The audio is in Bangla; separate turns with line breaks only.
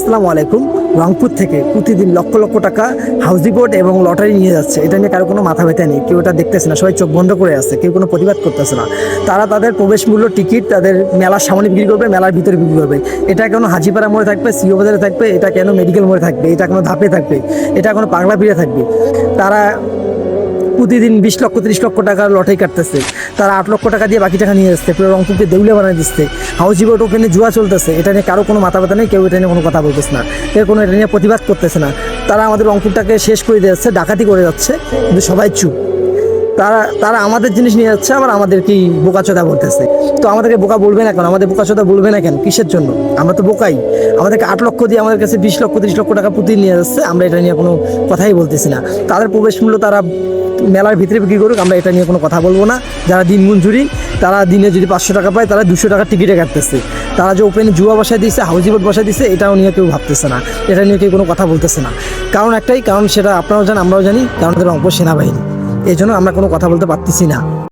আসসালামু আলাইকুম। রংপুর থেকে প্রতিদিন লক্ষ লক্ষ টাকা হাউজিং বোর্ড এবং লটারি নিয়ে যাচ্ছে। এটা নিয়ে কারো কোনো মাথা ব্যথা নেই, কেউ এটা দেখতেছে না, সবাই চোখ বন্ধ করে আছে, কেউ কোনো প্রতিবাদ করতেছে না। তারা তাদের প্রবেশ মূল্য টিকিট তাদের মেলার সামনে বিক্রি করবে, মেলার ভিতরে বিক্রি করবে। এটা কেন হাজিপাড়া মোড়ে থাকবে, সিও বাজারে থাকবে, এটা কেন মেডিকেল মোড়ে থাকবে, এটা কোনো ধাপে থাকবে, এটা কোনো পাগলা পিড়ে থাকবে। তারা প্রতিদিন 20 লক্ষ 30 লক্ষ টাকার লটারি কাটতেছে। তারা 8 লক্ষ টাকা দিয়ে বাকি টাকা নিয়ে আসছে, পুরো রংপুরকে দেউলিয়া বানিয়ে দিচ্ছে। হাউজিং বোর্ড ওখানে জুয়া চলতেছে, এটা নিয়ে কারো কোনো মাথা ব্যথা নেই, কেউ এটা নিয়ে কোনো কথা বলতেছে না, কেউ কোনো এটা নিয়ে প্রতিবাদ করতেছে না। তারা আমাদের রংপুরটাকে শেষ করে দিচ্ছে, ডাকাতি করে যাচ্ছে, কিন্তু সবাই চুপ। তারা তারা আমাদের জিনিস নিয়ে যাচ্ছে, আবার আমাদেরকেই বোকাচোদা বলতেছে। তো আমাদেরকে বোকা বলবে না কেন, আমাদের বোকাচোদা বলবে না কেন, কিসের জন্য? আমরা তো বোকাই। আমাদেরকে 8 লক্ষ দিয়ে আমাদের কাছে 20 লক্ষ 30 লক্ষ টাকা প্রতিদিন নিয়ে যাচ্ছে, আমরা এটা নিয়ে কোনো কথাই বলতেছি না। তাদের প্রবেশ মূল্য তারা মেলার ভিতরে বিক্রি করুক, আমরা এটা নিয়ে কোনো কথা বলবো না। যারা দিন মজুরি, তারা দিনে যদি 500 টাকা পায়, তারা 200 টাকা টিকিটে কাটতেছে। তারা যে ওপেনে জুয়া বসায় দিচ্ছে, হাউজিং বোর্ড বসায় দিচ্ছে, এটাও নিয়ে কেউ ভাবতেছে না, এটা নিয়ে কেউ কোনো কথা বলতেছে না। কারণ একটাই, কারণ সেটা আপনারাও জানেন, আমরাও জানি, কারণ রংপুর সেনাবাহিনী। এই জন্য আমরা কোনো কথা বলতে পারতেছি না।